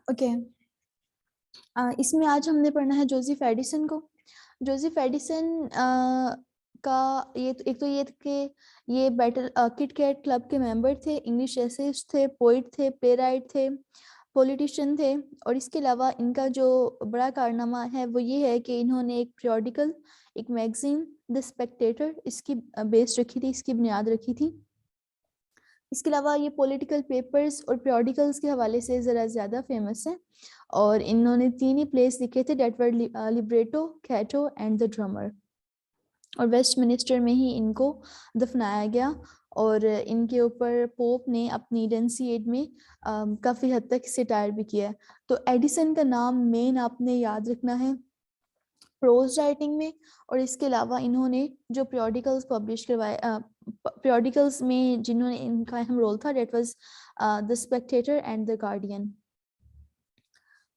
Okay, اس میں آج ہم نے پڑھنا ہے جوزف ایڈیسن کو. جوزف ایڈیسن کا یہ ایک تو یہ کہ یہ بیٹل کٹ کیٹ کلب کے ممبر تھے، انگلش ایسیسٹ تھے، پوئٹ تھے، پلے رائٹ تھے، پولیٹیشین تھے. اور اس کے علاوہ ان کا جو بڑا کارنامہ ہے وہ یہ ہے کہ انہوں نے ایک پیریوڈیکل، ایک میگزین دا اسپیکٹیٹر، اس کی بیس رکھی تھی، اس کی بنیاد رکھی تھی. اس کے علاوہ یہ پولیٹیکل پیپرز اور پیریوڈیکلز کے حوالے سے ذرا زیادہ فیمس ہیں، اور انہوں نے 3 ہی پلیس لکھے تھے، that were libretto, Cato and the Drummer. اور ویسٹ منسٹر میں ہی ان کو دفنایا گیا، اور ان کے اوپر پوپ نے اپنی ڈینسیڈ میں کافی حد تک سٹائر بھی کیا ہے. تو ایڈیسن کا نام مین آپ نے یاد رکھنا ہے پروز رائٹنگ میں، اور اس کے علاوہ انہوں نے جو پیریوڈیکلز پبلش کروائے، پیریوڈیکلز میں جنہوں نے ان کا اہم رول تھا، that was the Spectator and the Guardian.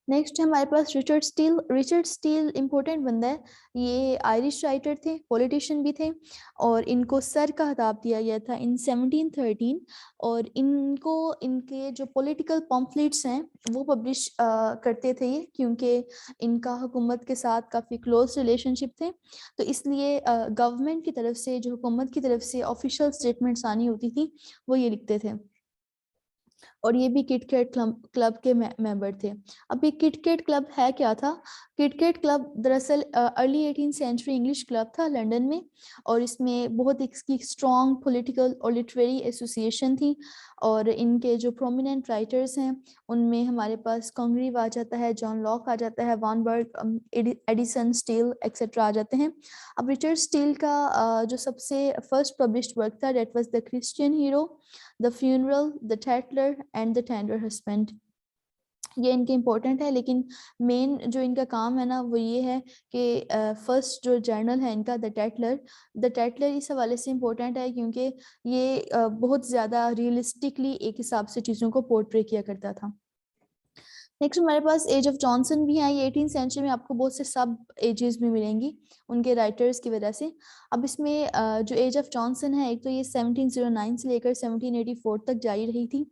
Next ہے ہمارے پاس Richard Steele. Richard Steele important بندہ ہے، یہ آئرش رائٹر تھے، پولیٹیشین بھی تھے، اور ان کو سر کا خطاب دیا گیا تھا ان 1713. اور ان کو ان کے جو پولیٹیکل پمفلیٹس ہیں وہ پبلش کرتے تھے یہ، کیونکہ ان کا حکومت کے ساتھ کافی کلوز ریلیشن شپ تھے، تو اس لیے گورنمنٹ کی طرف سے، جو حکومت کی طرف سے آفیشیل اسٹیٹمنٹس آنی ہوتی تھی وہ یہ لکھتے تھے. اور یہ بھی کٹ کیٹ کلب کے ممبر تھے. اب یہ کٹ کیٹ کلب ہے کیا تھا؟ کٹ کیٹ کلب دراصل ارلی 18 سینچری انگلش کلب تھا لنڈن میں، اور اس میں بہت اس کی اسٹرانگ پولیٹیکل اور لٹریری ایسوسیشن تھی. اور ان کے جو پرومیننٹ رائٹرز ہیں ان میں ہمارے پاس کانگریو آ جاتا ہے، جان لاک آ جاتا ہے، وان برگ، ایڈیسن، اسٹیل ایکسیٹرا آ جاتے ہیں. اب رچرڈ اسٹیل کا جو سب سے فرسٹ پبلشڈ ورک تھا، that was the Christian Hero, the Funeral, the Tatler and the Tender Husband. یہ ان کے امپورٹنٹ ہے، لیکن مین جو ان کا کام ہے نا وہ یہ ہے کہ فرسٹ جو جرنل ہے ان کا دا ٹیٹلر اس حوالے سے امپورٹنٹ ہے کیونکہ یہ بہت زیادہ ریئلسٹکلی ایک حساب سے چیزوں کو پورٹری کیا کرتا تھا. نیکسٹ ہمارے پاس ایج آف جانسن بھی ہیں. یہ 18 سینچری میں آپ کو بہت سے سب ایجز بھی ملیں گی ان کے رائٹرز کی وجہ سے. اب اس میں جو ایج آف جانسن ہے، ایک تو یہ 1709 سے لے کر 1784 تک جاری رہی تھی.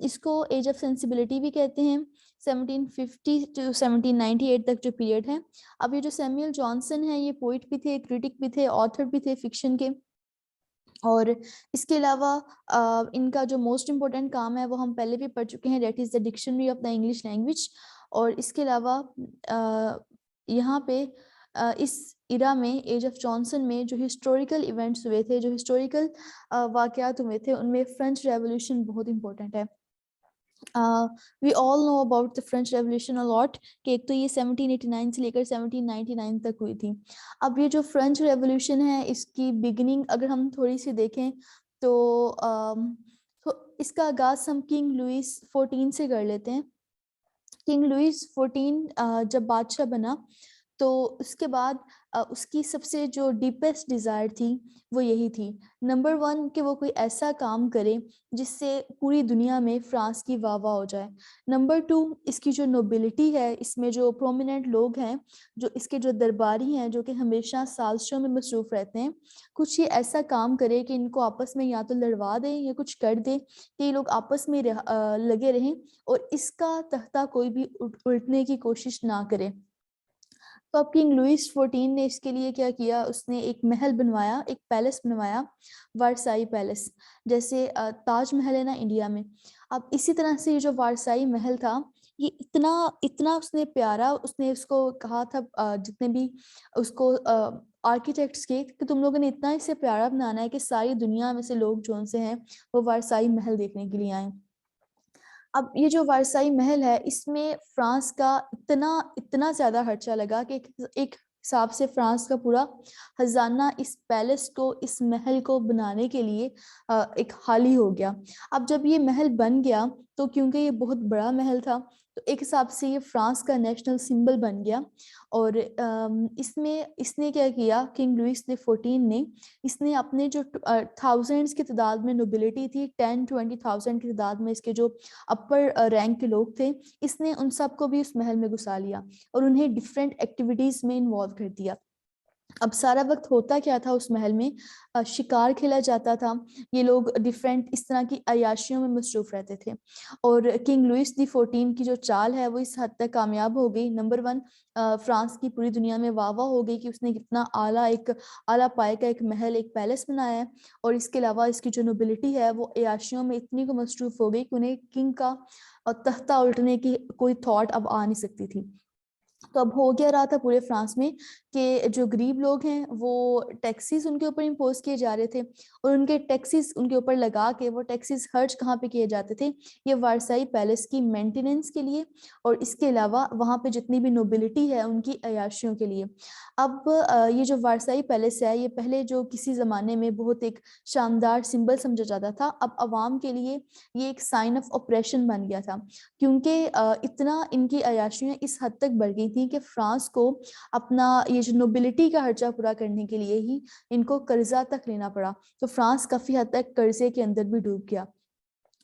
اس کو ایج آف سینسیبلٹی بھی کہتے ہیں، 1750 ٹو 1798 تک جو پیریڈ ہے. اب یہ جو سیمیول جانسن ہے یہ پوئٹ بھی تھے، کرٹک بھی تھے، آتھر بھی تھے فکشن کے. اور اس کے علاوہ ان کا جو موسٹ امپورٹنٹ کام ہے وہ ہم پہلے بھی پڑھ چکے ہیں، that is the dictionary of the English language. اور اس کے علاوہ یہاں پہ اس ایرا میں، ایج آف جانسن میں جو ہسٹوریکل ایونٹس ہوئے تھے، جو ہسٹوریکل واقعات ہوئے تھے، ان میں فرینچ ریولوشن بہت امپورٹنٹ ہے. We all know about the French revolution a lot, کہ ایک تو یہ 1789 سے لے کر 1799 تک ہوئی تھی. اب یہ جو فرینچ ریولیوشن ہے اس کی بگننگ اگر ہم تھوڑی سی دیکھیں تو اس کا آغاز ہم کنگ لوئس 14 سے کر لیتے ہیں. کنگ لوئس 14 جب بادشاہ بنا تو اس کے بعد اس کی سب سے جو ڈیپسٹ ڈیزائر تھی وہ یہی تھی، نمبر 1 کہ وہ کوئی ایسا کام کرے جس سے پوری دنیا میں فرانس کی واہ واہ ہو جائے. نمبر 2 اس کی جو نوبلٹی ہے، اس میں جو پرومیننٹ لوگ ہیں، جو اس کے جو درباری ہیں جو کہ ہمیشہ سازشوں میں مصروف رہتے ہیں، کچھ یہ ایسا کام کرے کہ ان کو آپس میں یا تو لڑوا دیں یا کچھ کر دے کہ یہ لوگ آپس میں لگے رہیں اور اس کا تختہ کوئی بھی الٹنے کی کوشش نہ کرے. تو اب کنگ لوئس 14 نے اس کے لیے کیا کیا، اس نے ایک محل بنوایا، ایک پیلس بنوایا، وارسائی پیلس، جیسے تاج محل ہے نا انڈیا میں. اب اسی طرح سے یہ جو وارسائی محل تھا یہ اتنا اس نے پیارا، اس نے اس کو کہا تھا جتنے بھی اس کو آرکیٹیکٹس کے کہ تم لوگوں نے اتنا اسے پیارا بنانا ہے کہ ساری دنیا میں سے لوگ جو سے ہیں وہ وارسائی محل دیکھنے کے لیے آئیں. اب یہ جو وارسائی محل ہے اس میں فرانس کا اتنا زیادہ خرچہ لگا کہ ایک حساب سے فرانس کا پورا خزانہ اس پیلس کو، اس محل کو بنانے کے لیے ایک خالی ہو گیا. اب جب یہ محل بن گیا تو کیونکہ یہ بہت بڑا محل تھا تو ایک حساب سے یہ فرانس کا نیشنل سمبل بن گیا. اور اس نے کیا کیا، کنگ لوئس نے 14 نے اس نے اپنے جو تھاؤزینڈس کی تعداد میں نوبلٹی تھی، 10-20,000 کی تعداد میں اس کے جو اپر رینک کے لوگ تھے، اس نے ان سب کو بھی اس محل میں گھسا لیا اور انہیں ڈفرینٹ ایکٹیویٹیز میں انوالو کر دیا. اب سارا وقت ہوتا کیا تھا اس محل میں، شکار کھیلا جاتا تھا، یہ لوگ ڈیفرنٹ اس طرح کی عیاشیوں میں مصروف رہتے تھے. اور کنگ لوئس دی 14 کی جو چال ہے وہ اس حد تک کامیاب ہو گئی. نمبر 1 فرانس کی پوری دنیا میں واہ واہ ہو گئی کہ اس نے کتنا اعلیٰ پائے کا ایک محل، ایک پیلس بنایا ہے. اور اس کے علاوہ اس کی جو نوبلٹی ہے وہ عیاشیوں میں اتنی کو مصروف ہو گئی کہ انہیں کنگ کا تختہ الٹنے کی کوئی تھاٹ اب آ نہیں سکتی تھی. تو اب ہو گیا رہا تھا پورے فرانس میں کہ جو غریب لوگ ہیں وہ ٹیکسیز ان کے اوپر امپوز کیے جا رہے تھے، اور ان کے ٹیکسیز ان کے اوپر لگا کے وہ ٹیکسیز خرچ کہاں پہ کیے جاتے تھے؟ یہ وارسائی پیلس کی مینٹیننس کے لیے، اور اس کے علاوہ وہاں پہ جتنی بھی نوبلٹی ہے ان کی عیاشیوں کے لیے. اب یہ جو وارسائی پیلس ہے یہ پہلے جو کسی زمانے میں بہت ایک شاندار سمبل سمجھا جاتا تھا، اب عوام کے لیے یہ ایک سائن آف اپریشن بن گیا تھا، کیونکہ اتنا ان کی عیاشیاں اس حد تک بڑھ گئی تھیں کہ فرانس کو اپنا یہ جو نوبلٹی کا خرچہ پورا کرنے کے لیے ہی ان کو قرضہ تک لینا پڑا. تو فرانس کافی حد تک قرضے کے اندر بھی ڈوب گیا.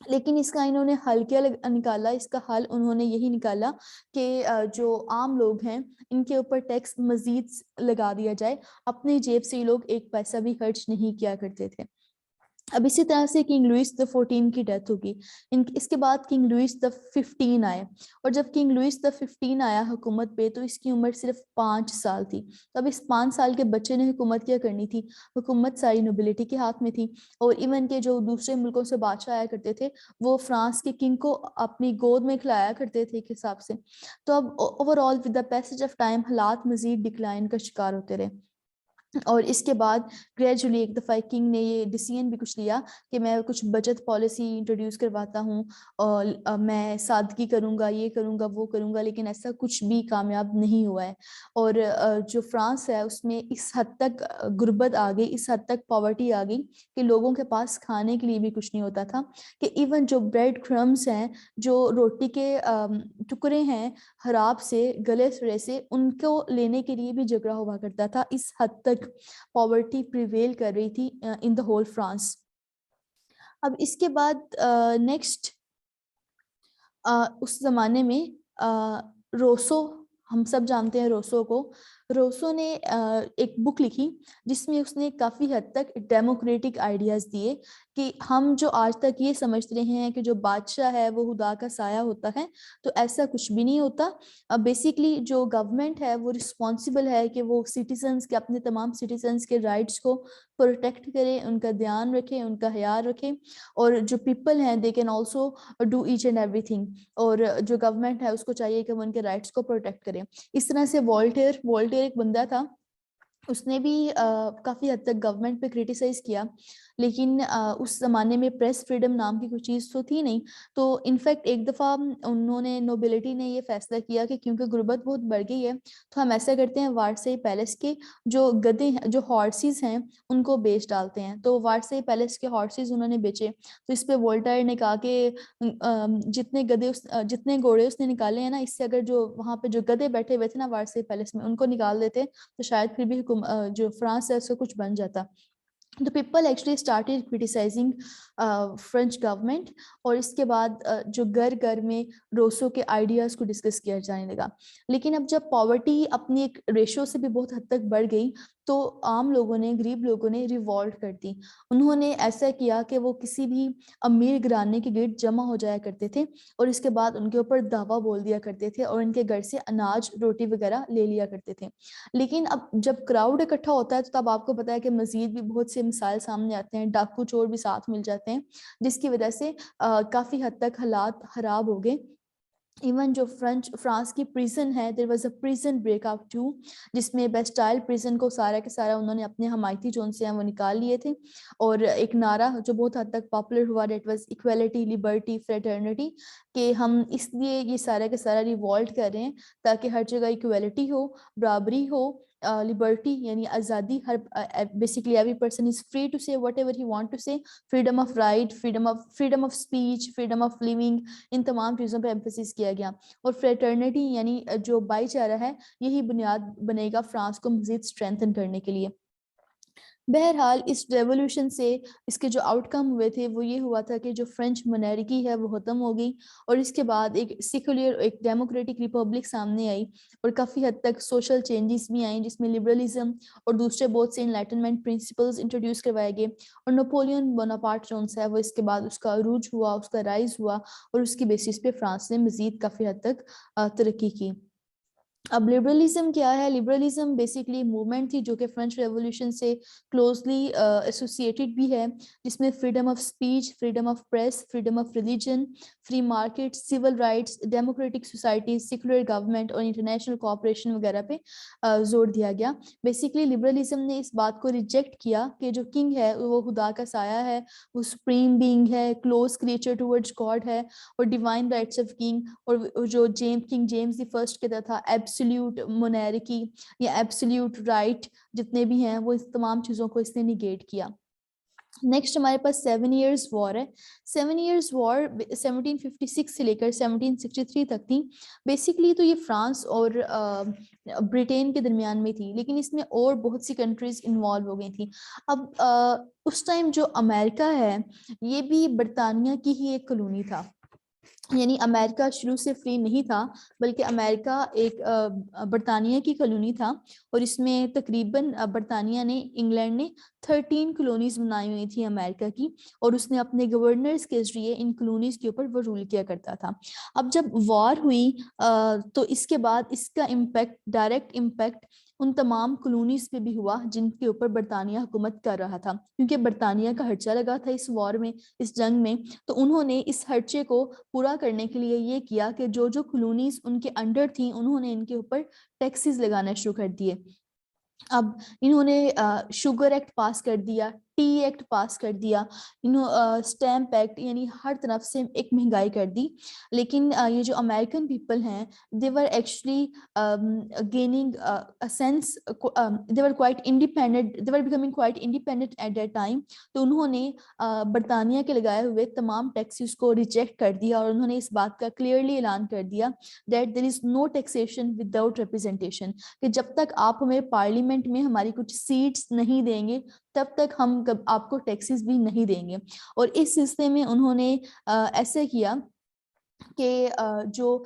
لیکن اس کا انہوں نے حل کیا نکالا؟ اس کا حل انہوں نے یہی نکالا کہ جو عام لوگ ہیں ان کے اوپر ٹیکس مزید لگا دیا جائے. اپنی جیب سے یہ لوگ ایک پیسہ بھی خرچ نہیں کیا کرتے تھے. اب اسی طرح سے کنگ لوئس دا 14 کی ڈیتھ ہوگی. اس کے بعد کنگ لوئس دا 15 آئے، اور جب کنگ لوئس دا 15 آیا حکومت پہ تو اس کی عمر صرف 5 سال تھی. تو اب اس 5 سال کے بچے نے حکومت کیا کرنی تھی؟ حکومت ساری نوبلٹی کے ہاتھ میں تھی، اور ایون کے جو دوسرے ملکوں سے بادشاہ آیا کرتے تھے وہ فرانس کے کنگ کو اپنی گود میں کھلایا کرتے تھے ایک حساب سے. تو اب over all with the passage of time حالات مزید ڈکلائن کا شکار ہوتے رہے. اور اس کے بعد گریجولی ایک دفعہ کنگ نے یہ ڈیسیژن بھی کچھ لیا کہ میں کچھ بچت پالیسی انٹروڈیوس کرواتا ہوں، اور میں سادگی کروں گا، یہ کروں گا، وہ کروں گا، لیکن ایسا کچھ بھی کامیاب نہیں ہوا ہے. اور جو فرانس ہے اس میں اس حد تک غربت آ گئی، اس حد تک پاورٹی آ گئی کہ لوگوں کے پاس کھانے کے لیے بھی کچھ نہیں ہوتا تھا، کہ ایون جو بریڈ کرمز ہیں، جو روٹی کے ٹکڑے ہیں خراب سے گلے سڑے سے، ان کو لینے کے لیے بھی جھگڑا ہوا کرتا تھا. اس حد تک پاورٹی پریویل کر رہی تھی ان دا ہول فرانس. اب اس کے بعد نیکسٹ اس زمانے میں روسو، ہم سب جانتے ہیں روسو کو. روسو نے ایک بک لکھی جس میں اس نے کافی حد تک ڈیموکریٹک آئیڈیاز دیے کہ ہم جو آج تک یہ سمجھتے رہے ہیں کہ جو بادشاہ ہے وہ خدا کا سایہ ہوتا ہے، تو ایسا کچھ بھی نہیں ہوتا. بیسیکلی جو گورنمنٹ ہے وہ رسپانسبل ہے کہ وہ سٹیزنز کے، اپنے تمام سٹیزنز کے رائٹس کو پروٹیکٹ کرے، ان کا دھیان رکھے، ان کا خیال رکھے، اور جو پیپل ہیں they can also do each and ایوری تھنگ. اور جو گورنمنٹ ہے اس کو چاہیے کہ وہ ان کے رائٹس کو پروٹیکٹ کرے. اس طرح سے والٹیر ایک بندہ تھا، اس نے بھی کافی حد تک گورنمنٹ پہ کرٹیسائز کیا، لیکن اس زمانے میں پریس فریڈم نام کی کوئی چیز تو تھی نہیں. تو انفیکٹ ایک دفعہ انہوں نے، نوبلٹی نے یہ فیصلہ کیا کہ کیونکہ غربت بہت بڑھ گئی ہے تو ہم ایسا کرتے ہیں وارسائی پیلس کے جو گدے ہیں، جو ہارسز ہیں، ان کو بیچ ڈالتے ہیں. تو وارسائی پیلس کے ہارسز انہوں نے بیچے. تو اس پہ وولٹائر نے کہا کہ جتنے گھوڑے اس نے نکالے ہیں نا، اس سے اگر جو وہاں پہ جو گدے بیٹھے ہوئے تھے نا وارسائی پیلس میں، ان کو نکال دیتے تو شاید پھر بھی جو فرانس ہے اس کو کچھ بن جاتا. The people actually started criticizing French government. اور اس کے بعد جو گھر میں روسو کے آئیڈیاز کو ڈسکس کیا جانے لگا. لیکن اب جب پاورٹی اپنی ایک ریشو سے بھی بہت حد تک بڑھ گئی تو عام لوگوں نے، غریب لوگوں نے ریوولٹ کر دی. انہوں نے ایسا کیا کہ وہ کسی بھی امیر گھرانے کے گرد جمع ہو جایا کرتے تھے، اور اس کے بعد ان کے اوپر دعویٰ بول دیا کرتے تھے، اور ان کے گھر سے اناج، روٹی وغیرہ لے لیا کرتے تھے. لیکن اب جب کراؤڈ اکٹھا ہوتا ہے تو تب آپ کو پتا ہے کہ مزید بھی بہت سے مسائل سامنے آتے ہیں، ڈاکو چور بھی ساتھ مل جاتے ہیں، جس کی وجہ سے کافی حد تک حالات خراب ہو گئے. ایون جو فرانس کی پریزن ہے، there was a prison break out too, جس میں بیسٹائل پریزن کو سارا کے سارا انہوں نے اپنے حمایتی جو ان سے ہیں وہ نکال لیے تھے. اور ایک نعرہ جو بہت حد تک پاپولر ہوا، that was equality, Liberty, fraternity, کہ ہم اس لیے یہ سارا کے سارا ریوولٹ کر رہے ہیں تاکہ ہر جگہ ایکویلٹی ہو، برابری ہو، لبرٹی یعنی آزادی، ہر basically every person is free to say whatever he want to say, freedom of right, frame of speech, freedom of living, ان تمام چیزوں پہ ایمفیسس کیا گیا. اور فریٹرنیٹی یعنی جو بھائی چارہ ہے، یہی بنیاد بنے گا فرانس کو مزید اسٹرینتھن کرنے کے لیے. بہرحال اس ریولوشن سے اس کے جو آؤٹ کم ہوئے تھے وہ یہ ہوا تھا کہ جو فرینچ مونارکی ہے وہ ختم ہو گئی اور اس کے بعد ایک سیکولر ایک ڈیموکریٹک ریپبلک سامنے آئی اور کافی حد تک سوشل چینجز بھی آئیں جس میں لبرلزم اور دوسرے بہت سے انلائٹنمنٹ پرنسپلز انٹروڈیوس کروائے گئے اور نپولین بوناپارٹ جونس ہے وہ اس کے بعد اس کا عروج ہوا, اس کا رائز ہوا اور اس کی بیسس پہ فرانس نے مزید کافی حد تک ترقی کی. اب لبرلزم کیا ہے؟ لبرلزم بیسیکلی موومنٹ تھی جو کہ فرینچ ریولوشن سے کلوزلی ایسوسیٹڈ بھی ہے, جس میں freedom of speech, freedom of press, freedom of religion, free market, civil rights, democratic society, secular government اور انٹرنیشنل کوآپریشن وغیرہ پہ زور دیا گیا. بیسیکلی لبرلزم نے اس بات کو ریجیکٹ کیا کہ جو کنگ ہے وہ خدا کا سایہ ہے, وہ سپریم بینگ ہے, کلوز کریچر ٹورڈز گاڈ ہے اور ڈیوائن رائٹس آف کنگ, اور جو کنگ جیمز دی فرسٹ کہتا تھا ایبسلیوٹ مونارکی یا ایبسلیوٹ رائٹ جتنے بھی ہیں وہ اس تمام چیزوں کو اس نے نیگیٹ کیا. نیکسٹ ہمارے پاس 7 ایئرس وار ہے. 7 ایئرس وار 1756 سے لے کر 1763 تک تھی. بیسکلی تو یہ فرانس اور برٹین کے درمیان میں تھی, لیکن اس میں اور بہت سی کنٹریز انوالو ہو گئی تھیں. اب اس ٹائم جو امریکہ ہے یہ بھی برطانیہ کی ہی ایک کالونی تھا, یعنی امریکہ شروع سے فری نہیں تھا بلکہ امریکہ ایک برطانیہ کی کالونی تھا اور اس میں تقریباً برطانیہ نے, انگلینڈ نے 13 کالونیز بنائی ہوئی تھی امریکہ کی, اور اس نے اپنے گورنرز کے ذریعے ان کالونیز کے اوپر وہ رول کیا کرتا تھا. اب جب وار ہوئی تو اس کے بعد اس کا امپیکٹ, ڈائریکٹ امپیکٹ ان تمام کالونیز پہ بھی ہوا جن کے اوپر برطانیہ حکومت کر رہا تھا, کیونکہ برطانیہ کا خرچہ لگا تھا اس وار میں, اس جنگ میں. تو انہوں نے اس خرچے کو پورا کرنے کے لیے یہ کیا کہ جو کالونیز ان کے انڈر تھیں انہوں نے ان کے اوپر ٹیکسز لگانا شروع کر دیے. اب انہوں نے شوگر ایکٹ پاس کر دیا, ٹی ایکٹ پاس کر دیا, اسٹیمپ ایکٹ, یعنی ہر طرف سے ایک مہنگائی کر دی. لیکن یہ جو امریکن پیپل ہیں they were actually gaining a sense, they were quite independent, they were becoming quite independent at that time. تو انہوں نے برطانیہ کے لگائے ہوئے تمام ٹیکسز کو ریجیکٹ کر دیا اور انہوں نے اس بات کا کلیئرلی اعلان کر دیا that there is no taxation without representation, کہ جب تک آپ ہمیں پارلیمنٹ میں ہماری کچھ سیٹس نہیں دیں گے تب تک ہم آپ کو ٹیکسز بھی نہیں دیں گے. اور اس سلسلے میں انہوں نے ایسے کیا کہ جو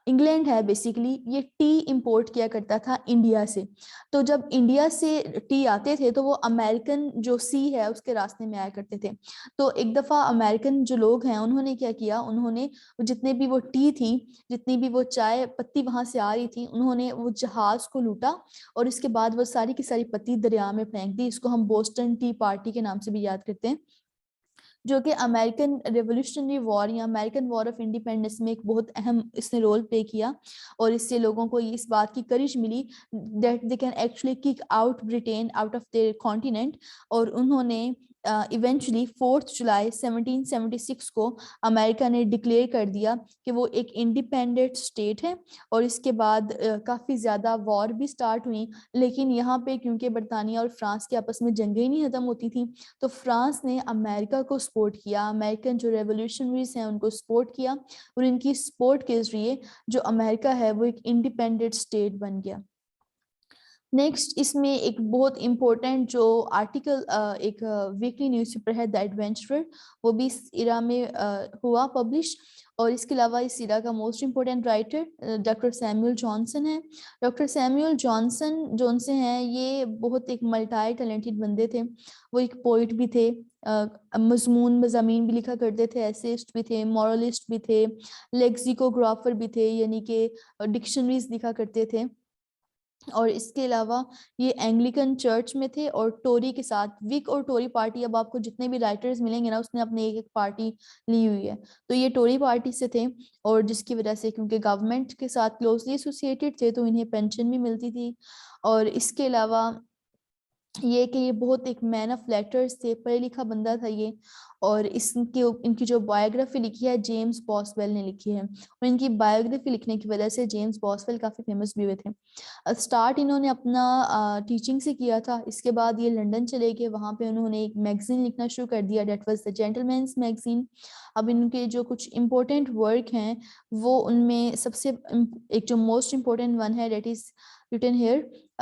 انگلینڈ ہے بیسیکلی یہ ٹی امپورٹ کیا کرتا تھا انڈیا سے. تو جب انڈیا سے ٹی آتے تھے تو وہ امریکن جو سی ہے اس کے راستے میں آیا کرتے تھے. تو ایک دفعہ امریکن جو لوگ ہیں انہوں نے کیا کیا, انہوں نے جتنے بھی وہ ٹی تھی, جتنی بھی وہ چائے پتی وہاں سے آ رہی تھی, انہوں نے وہ جہاز کو لوٹا اور اس کے بعد وہ ساری کی ساری پتی دریا میں پھینک دی. اس کو ہم بوسٹن ٹی پارٹی کے نام سے بھی یاد کرتے ہیں, جو کہ امریکن ریولوشنری وار یا امریکن وار آف انڈیپینڈنس میں ایک بہت اہم اس نے رول پلے کیا. اور اس سے لوگوں کو اس بات کی کرج ملی that they can actually kick out Britain out of their continent. اور انہوں نے ایونچولی 4 جولائی 1776 کو امریکہ نے ڈکلیئر کر دیا کہ وہ ایک انڈیپینڈنٹ اسٹیٹ ہے. اور اس کے بعد کافی زیادہ وار بھی سٹارٹ ہوئی, لیکن یہاں پہ کیونکہ برطانیہ اور فرانس کے آپس میں جنگیں نہیں ختم ہوتی تھیں تو فرانس نے امریکہ کو سپورٹ کیا, امریکن جو ریولوشنریز ہیں ان کو سپورٹ کیا, اور ان کی سپورٹ کے ذریعے جو امریکہ ہے وہ ایک انڈیپینڈنٹ اسٹیٹ بن گیا. نیکسٹ اس میں ایک بہت امپورٹنٹ جو آرٹیکل ایک ویکلی نیوز پیپر ہے دی ایڈونچرر, وہ بھی اس ایرا میں ہوا پبلش. اور اس کے علاوہ اس ایرا کا most important writer doctor Samuel Johnson ہے. ڈاکٹر سیموئل جانسن جو سے ہیں یہ بہت ایک ملٹائی ٹیلنٹڈ بندے تھے. وہ ایک پوئٹ بھی تھے, مضامین بھی لکھا کرتے تھے, ایسیسٹ بھی تھے, مورلسٹ بھی تھے, لیکسیکوگرافر بھی تھے, یعنی کہ ڈکشنریز لکھا کرتے تھے. اور اس کے علاوہ یہ اینگلیکن چرچ میں تھے اور ٹوری کے ساتھ, وک اور ٹوری پارٹی, اب آپ کو جتنے بھی رائٹرز ملیں گے نا اس نے اپنے ایک ایک پارٹی لی ہوئی ہے, تو یہ ٹوری پارٹی سے تھے. اور جس کی وجہ سے کیونکہ گورنمنٹ کے ساتھ کلوزلی ایسوسیٹڈ تھے تو انہیں پینشن بھی ملتی تھی. اور اس کے علاوہ یہ کہ یہ بہت ایک مین آف لیٹرز تھے, پڑھا لکھا بندہ تھا یہ. اور ان کی جو بایوگرافی لکھی ہے جیمز باسویل نے لکھی ہے, اور ان کی بایوگرافی لکھنے کی وجہ سے جیمز باسویل کافی فیمس بھی ہوئے تھے. اسٹارٹ انہوں نے اپنا ٹیچنگ سے کیا تھا, اس کے بعد یہ لنڈن چلے گئے, وہاں پہ انہوں نے ایک میگزین لکھنا شروع کر دیا, دیٹ واز دا جینٹلمینس میگزین. اب ان کے جو کچھ امپورٹنٹ ورک ہیں وہ ان میں سب سے ایک جو موسٹ امپورٹنٹ ون ہے that is written here.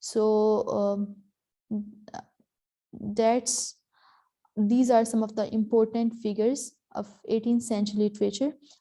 So these are some of the important figures of 18th century literature.